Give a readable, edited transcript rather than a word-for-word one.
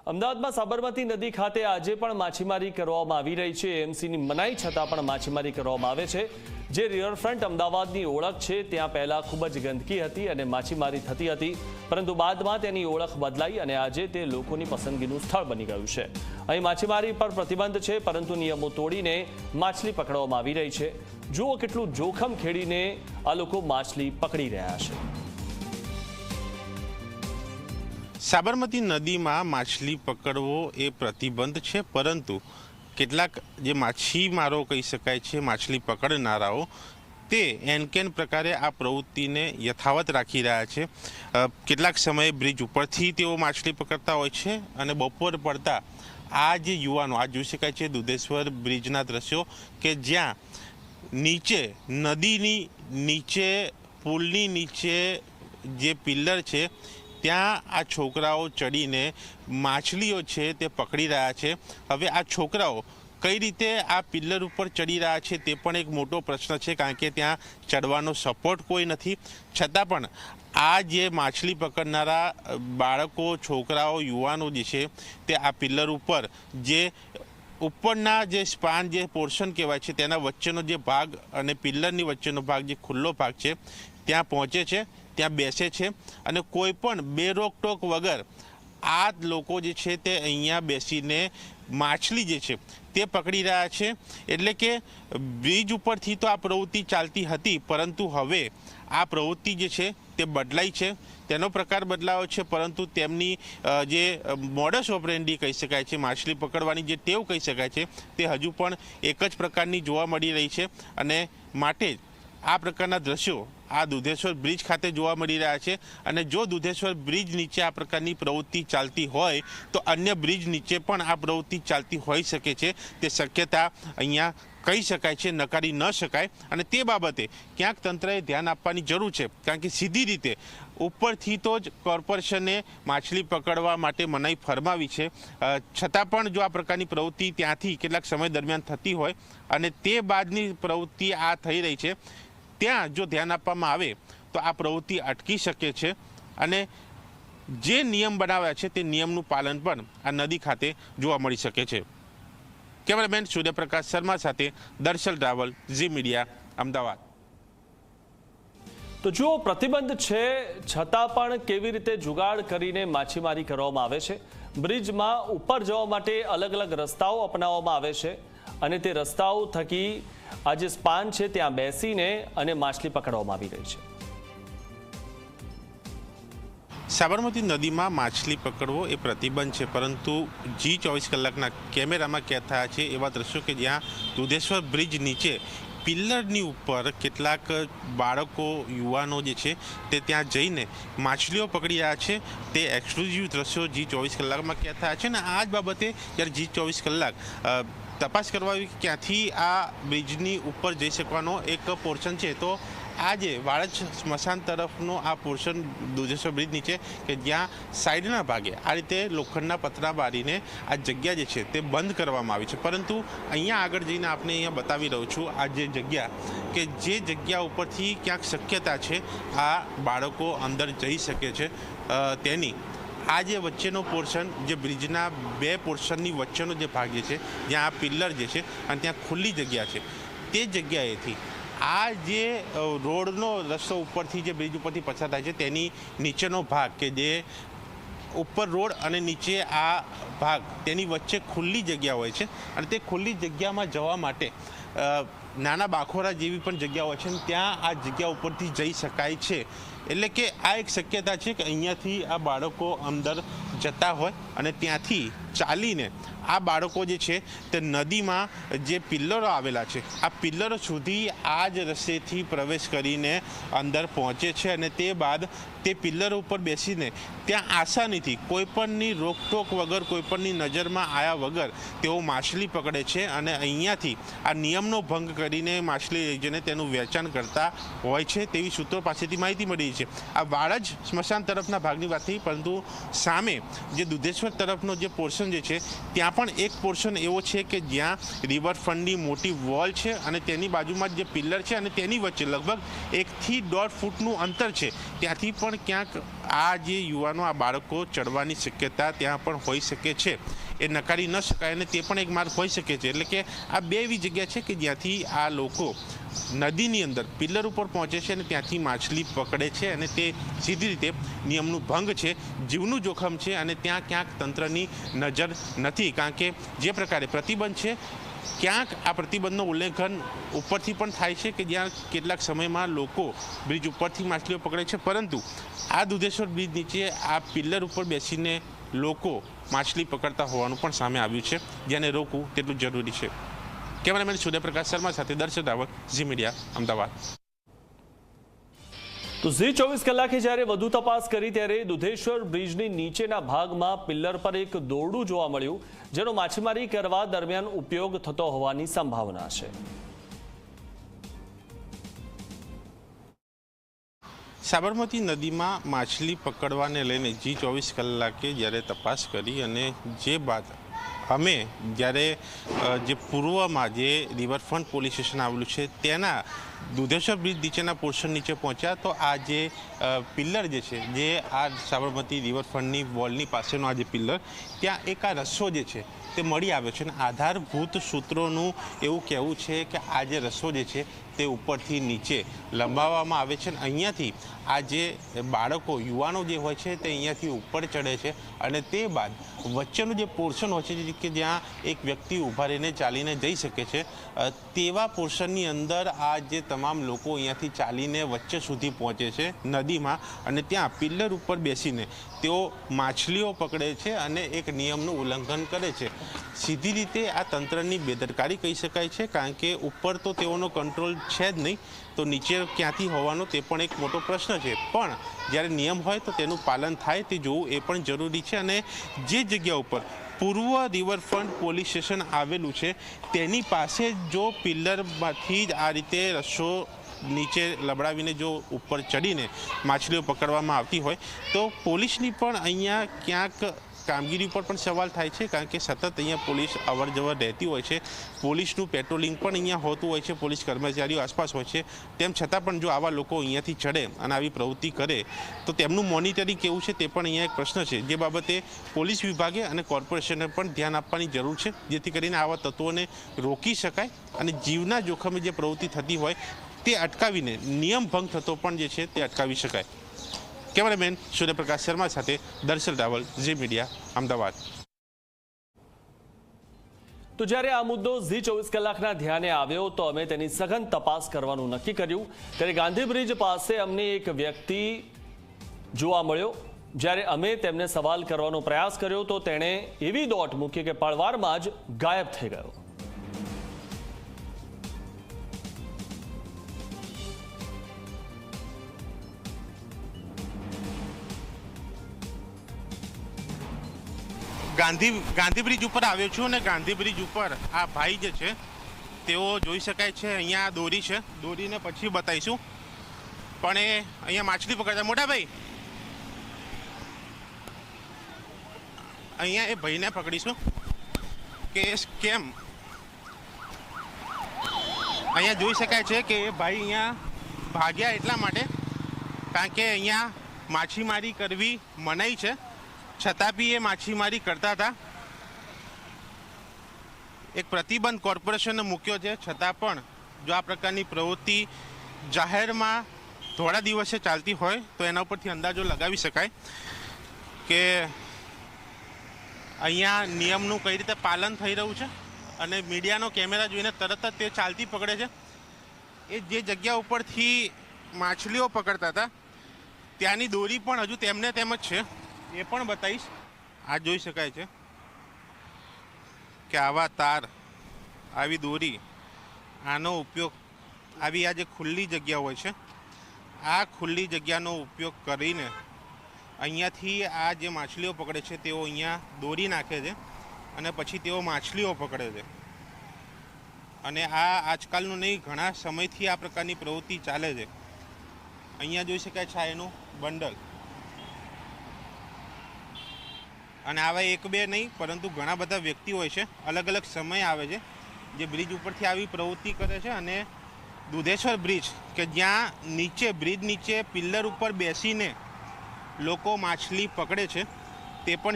અમદાવાદમાં સાબરમતી નદી ખાતે આજે પણ માછીમારી કરવામાં આવી રહી છે। એએમસીની મનાઈ છતાં પણ માછીમારી કરવામાં આવે છે। જે રિવરફ્રન્ટ અમદાવાદની ઓળખ છે ત્યાં પહેલા ખૂબ જ ગંદકી હતી અને માછીમારી થતી હતી, પરંતુ બાદમાં તેની ઓળખ બદલાઈ અને આજે તે લોકોની પસંદગીનું સ્થળ બની ગયું છે। અહીં માછીમારી પર પ્રતિબંધ છે, પરંતુ નિયમો તોડીને માછલી પકડવામાં આવી રહી છે। જુઓ કેટલું જોખમ ખેડીને આ લોકો માછલી પકડી રહ્યા છે। સાબરમતી નદીમાં માછલી પકડવો એ પ્રતિબંધ છે, પરંતુ કેટલાક જે માછીમારો કહી શકાય છે, માછલી પકડનારાઓ, તે એનકેન પ્રકારે આ પ્રવૃત્તિને યથાવત રાખી રહ્યા છે। કેટલાક સમયે બ્રિજ ઉપરથી તેઓ માછલી પકડતા હોય છે અને બપોર પડતા આ જે યુવાનો, આ જોઈ શકાય છે દુધેશ્વર બ્રિજના દ્રશ્યો કે જ્યાં નીચે નદીની નીચે પુલની નીચે જે પિલ્લર છે ત્યાં આ છોકરાઓ ચડીને માછલીઓ છે તે પકડી રહ્યા છે। હવે આ છોકરાઓ કઈ રીતે આ પિલ્લર ઉપર ચડી રહ્યા છે તે પણ એક મોટો પ્રશ્ન છે, કારણ કે ત્યાં ચડવાનો સપોર્ટ કોઈ નથી। છતાં પણ આ જે માછલી પકડનારા બાળકો, છોકરાઓ, યુવાનો જે છે તે આ પિલ્લર ઉપર જે ઉપરના જે સ્પાન, જે પોર્શન કહેવાય છે, તેના વચ્ચેનો જે ભાગ અને પિલ્લરની વચ્ચેનો ભાગ, જે ખુલ્લો ભાગ છે, ત્યાં પહોંચે છે, ત્યાં બેસે છે અને કોઈ પણ બે રોકટોક વગર આ લોકો જે છે તે અહીંયા બેસીને માછલી જે છે તે પકડી રહ્યા છે। એટલે કે બ્રિજ ઉપરથી તો આ પ્રવૃત્તિ ચાલતી હતી, પરંતુ હવે આ પ્રવૃત્તિ જે છે તે બદલાઈ છે, તેનો પ્રકાર બદલાયો છે, પરંતુ તેમની જે મોડસ ઓપરેન્ડી કહી શકાય છે, માછલી પકડવાની જે ટેવ કહી શકાય છે, તે હજુ પણ એક જ પ્રકારની જોવા મળી રહી છે। અને માટે જ આ પ્રકારના દ્રશ્યો આ દુધેશ્વર બ્રિજ ખાતે જોવા મળી રહ્યા છે। અને જો દુધેશ્વર બ્રિજ નીચે આ પ્રકારની પ્રવૃત્તિ ચાલતી હોય તો અન્ય બ્રિજ નીચે પણ આ પ્રવૃત્તિ ચાલતી હોઈ શકે છે, તે શક્યતા અહીંયા કહી શકાય છે, નકારી ન શકાય। અને તે બાબતે ક્યાંક તંત્રએ ધ્યાન આપવાની જરૂર છે, કારણ કે સીધી રીતે ઉપરથી તો જ કોર્પોરેશને માછલી પકડવા માટે મનાઈ ફરમાવી છે, છતાં પણ જો આ પ્રકારની પ્રવૃત્તિ ત્યાંથી કેટલાક સમય દરમિયાન થતી હોય અને તે બાદની પ્રવૃત્તિ આ થઈ રહી છે, ત્યાં જો ધ્યાન આપવામાં આવે તો આ પ્રવૃત્તિ અટકી શકે છે અને જે નિયમ બનાવ્યા છે તે નિયમનું પાલન પણ આ નદી ખાતે જોવા મળી શકે છે। કેમેરામેન સૂર્યપ્રકાશ શર્મા સાથે દર્શલ રાવલ, ઝી મીડિયા, અમદાવાદ। તો જુઓ, પ્રતિબંધ છે છતાં પણ કેવી રીતે જુગાડ કરીને માછીમારી કરવામાં આવે છે। બ્રિજમાં ઉપર જવા માટે અલગ અલગ રસ્તાઓ અપનાવવામાં આવે છે અને તે રસ્તાઓ થકી આ જે સ્પાન છે ત્યાં બેસીને અને માછલી પકડવામાં આવી રહી છે। સાબરમતી નદીમાં માછલી પકડવો એ પ્રતિબંધ છે, પરંતુ G24 કલાકના કેમેરામાં કેદ થયા છે એવા દ્રશ્યો કે જ્યાં દુધેશ્વર બ્રિજ નીચે પિલ્લરની ઉપર કેટલાક બાળકો, યુવાનો જે છે તે ત્યાં જઈને માછલીઓ પકડી રહ્યા છે। તે એક્સક્લુઝિવ દ્રશ્યો G24 કલાકમાં કેદ થયા છે અને આ જ બાબતે જ્યારે G24 કલાક તપાસ કરવા આવી ક્યાંથી આ બ્રિજની ઉપર જઈ શકવાનો એક પોર્શન છે, તો આજે વાડજ સ્મશાન તરફનો આ પોર્શન દુધેશ્વર બ્રિજ નીચે કે જ્યાં સાઈડના ભાગે આ રીતે લોખંડના પતરા બારીને આ જગ્યા જે છે તે બંધ કરવામાં આવી છે। પરંતુ અહીંયા આગળ જઈને આપણે અહીંયા બતાવી રહ્યો છું આ જે જગ્યા, કે જે જગ્યા ઉપરથી ક્યાંક શક્યતા છે આ બાળકો અંદર જઈ શકે છે, તેની આ જે વચ્ચેનો પોર્શન, જે બ્રિજના બે પોર્શનની વચ્ચેનો જે ભાગ જે છે, જ્યાં આ પિલ્લર જે છે અને ત્યાં ખુલ્લી જગ્યા છે, તે જગ્યાએથી આ જે રોડનો રસ્તો ઉપરથી, જે બ્રિજ ઉપરથી પસાર થાય છે, તેની નીચેનો ભાગ કે જે ઉપર રોડ અને નીચે આ ભાગ, તેની વચ્ચે ખુલ્લી જગ્યા હોય છે અને તે ખુલ્લી જગ્યામાં જવા માટે નાના બાખોરા જેવી પણ જગ્યા હોય છે અને ત્યાં આ જગ્યા ઉપરથી જઈ શકાય છે। એટલે કે આ એક શક્યતા છે કે અહીંયાથી આ બાળકો અંદર જતા હોય અને ત્યાંથી ચાલીને આ બાળકો જે છે તે નદીમાં જે પિલ્લરો આવેલા છે, આ પિલ્લરો સુધી આ જ રસ્તેથી પ્રવેશ કરીને અંદર પહોંચે છે અને તે બાદ તે પિલ્લરો ઉપર બેસીને ત્યાં આસાનીથી કોઈપણની રોકટોક વગર, કોઈપણની નજરમાં આવ્યા વગર તેઓ માછલી પકડે છે અને અહીંયાથી આ નિયમનો ભંગ કરીને માછલી લઈ જઈને તેનું વેચાણ કરતા હોય છે, તેવી સૂત્રો પાસેથી માહિતી મળી છે। આ વાડજ સ્મશાન તરફના ભાગની વાત થઈ, પરંતુ સામે જે દુધેશ્વર તરફનો જે પોર્શન જે છે ત્યાં પણ એક પોર્શન એવો છે કે જ્યાં રિવરફ્રન્ટની મોટી વોલ છે અને તેની બાજુમાં જે પિલ્લર છે અને તેની વચ્ચે લગભગ 1 થી 1.5 ફૂટનું અંતર છે, ત્યાંથી પણ ક્યાંક આ જે યુવાનો આ બાળકો ચડવાની શક્યતા ત્યાં પણ હોઈ શકે છે, એ નકારી ન શકાય અને તે પણ એક માર્ગ હોઈ શકે છે. એટલે કે આ બે એવી જગ્યા છે કે જ્યાંથી આ લોકો નદીની અંદર પિલ્લર ઉપર પહોંચે છે અને ત્યાંથી માછલી પકડે છે અને તે સીધી રીતે નિયમનું ભંગ છે, જીવનું જોખમ છે અને ત્યાં ક્યાંક તંત્રની નજર નથી. કારણ કે જે પ્રકારે પ્રતિબંધ છે ક્યાંક આ પ્રતિબંધનું ઉલ્લંઘન ઉપરથી પણ થાય છે કે જ્યાં કેટલાક સમયમાં લોકો બ્રિજ ઉપરથી માછલીઓ પકડે છે, પરંતુ આ દુધેશ્વર બ્રિજ નીચે આ પિલ્લર ઉપર બેસીને લોકો માછલી પકડતા હોવાનું પણ સામે આવ્યું છે, જેને રોકવું તેટલું જરૂરી છે. કેમેરામેન સૂર્યપ્રકાશ શર્મા સાથે દર્શન રાવલ, ઝી મીડિયા, અમદાવાદ. તો ઝી 24 કલાકે જ્યારે વધુ તપાસ કરી ત્યારે દુધેશ્વર બ્રિજની નીચેના ભાગમાં પિલ્લર પર એક દોરડું જોવા મળ્યું, જેનો માછીમારી કરવા દરમિયાન ઉપયોગ થતો હોવાની સંભાવના છે. સાબરમતી નદીમાં માછલી પકડવાને લઈને ઝી 24 કલાકે જ્યારે તપાસ કરી અને જે બાદ અમે જ્યારે જે પૂર્વમાં જે રિવરફ્રન્ટ પોલીસ સ્ટેશન આવેલું છે તેના દુધેશ્વર બ્રિજ નીચેના પોર્શન નીચે પહોંચ્યા, તો આ જે પિલ્લર જે છે, જે આ સાબરમતી રિવરફ્રન્ટની વોલની પાસેનો આ જે પિલ્લર, ત્યાં એક આ રસ્સો જે છે તે મળી આવ્યો છે અને આધારભૂત સૂત્રોનું એવું કહેવું છે કે આ જે રસ્સો જે છે તે ઉપરથી નીચે લંબાવવામાં આવે છે અને અહીંયાથી આ જે બાળકો યુવાનો જે હોય છે તે અહીંયાથી ઉપર ચડે છે અને તે બાદ વચ્ચેનું જે પોર્શન હોય છે કે જ્યાં એક વ્યક્તિ ઊભા રહીને ચાલીને જઈ શકે છે, તેવા પોર્શનની અંદર આ જે તમામ લોકો અહીંયાથી ચાલીને વચ્ચે સુધી પહોંચે છે નદીમાં અને ત્યાં પિલ્લર ઉપર બેસીને તેઓ માછલીઓ પકડે છે અને એક નિયમનું ઉલ્લંઘન કરે છે. સીધી રીતે આ તંત્રની બેદરકારી કહી શકાય છે, કારણ કે ઉપર તો તેઓનો કંટ્રોલ છે જ નહીં, તો નીચે ક્યાંથી હોવાનો તે પણ એક મોટો પ્રશ્ન છે. પણ જ્યારે નિયમ હોય તો તેનું પાલન થાય તે જોવું એ પણ જરૂરી છે. અને જે જગ્યા ઉપર પૂર્વ રિવરફ્રન્ટ પોલીસ સ્ટેશન આવેલું છે તેની પાસે જો પિલ્લરમાંથી જ આ રીતે રસ્સો નીચે લબડાવીને જો ઉપર ચડીને માછલીઓ પકડવામાં આવતી હોય તો પોલીસની પણ અહીંયા ક્યાંક કામગીરી પર પણ સવાલ થાય છે, કારણ કે સતત અહીંયા પોલીસ અવર જવર રહેતી હોય છે, પોલીસનું પેટ્રોલિંગ પણ અહીંયા હોતું હોય છે, પોલીસ કર્મચારીઓ આસપાસ હોય છે. તેમ છતાં પણ જો આવા લોકો અહીંયાથી ચડે અને આવી પ્રવૃત્તિ કરે તો તેમનું મોનિટરિંગ કેવું છે તે પણ અહીંયા એક પ્રશ્ન છે, જે બાબતે પોલીસ વિભાગે અને કોર્પોરેશને પણ ધ્યાન આપવાની જરૂર છે, જેથી કરીને આવા તત્વોને રોકી શકાય અને જીવના જોખમે જે પ્રવૃત્તિ થતી હોય તે અટકાવીને નિયમ ભંગ થતો પણ જે છે તે અટકાવી શકાય. કેમેરામેન સૂર્યપ્રકાશ શર્મા સાથે દર્શન રાવલ, ઝી મીડિયા, અમદાવાદ. તો જ્યારે આ મુદ્દો ઝી 24 કલાકના ધ્યાને આવ્યો તો અમે તેની સઘન તપાસ કરવાનું નક્કી કર્યું. ત્યારે ગાંધી બ્રિજ પાસે અમને એક વ્યક્તિ જોવા મળ્યો. જ્યારે અમે તેમને સવાલ કરવાનો પ્રયાસ કર્યો તો તેણે એવી દોટ મૂકી કે પળવારમાં જ ગાયબ થઈ ગયો. ગાંધી બ્રિજ ઉપર આવ્યો છું અને ગાંધી બ્રિજ ઉપર આ ભાઈ જે છે તેઓ જોઈ શકાય છે. અહીંયા દોરી છે, દોરીને પછી બતાવીશું, પણ એ અહીંયા માછલી પકડતા. મોટા ભાઈ, અહીંયા એ ભાઈને પકડીશું કે કેમ. અહીંયા જોઈ શકાય છે કે એ ભાઈ અહીંયા ભાગ્યા એટલા માટે કારણ કે અહીંયા માછીમારી કરવી મનાઈ છે, છતાં બી એ માછીમારી કરતા હતા. એક પ્રતિબંધ કોર્પોરેશને મૂક્યો છે, છતાં પણ જો આ પ્રકારની પ્રવૃત્તિ જાહેરમાં થોડા દિવસે ચાલતી હોય તો એના ઉપરથી અંદાજો લગાવી શકાય કે અહીંયા નિયમનું કઈ રીતે પાલન થઈ રહ્યું છે. અને મીડિયાનો કેમેરા જોઈને તરત જ તે ચાલતી પકડે છે. એ જે જગ્યા ઉપરથી માછલીઓ પકડતા હતા ત્યાંની દોરી પણ હજુ તેમને તેમ જ છે, એ પણ બતાવીશ. આ જોઈ શકાય છે કે આવા તાર, આવી દોરી, આનો ઉપયોગ આવી આ જે ખુલ્લી જગ્યા હોય છે, આ ખુલ્લી જગ્યાનો ઉપયોગ કરીને અહીંયાથી આ જે માછલીઓ પકડે છે તેઓ અહીંયા દોરી નાખે છે અને પછી તેઓ માછલીઓ પકડે છે. અને આ આજકાલનું નહીં, ઘણા સમયથી આ પ્રકારની પ્રવૃત્તિ ચાલે છે. અહીંયા જોઈ શકાય છે આ એનું બંડલ. અને આવા એક બે નહીં પરંતુ ઘણા બધા વ્યક્તિ હોય છે, અલગ અલગ સમય આવે છે જે બ્રિજ ઉપરથી આવી પ્રવૃત્તિ કરે છે. અને દુધેશ્વર બ્રિજ કે જ્યાં નીચે બ્રિજ નીચે પિલ્લર ઉપર બેસીને લોકો માછલી પકડે છે તે પણ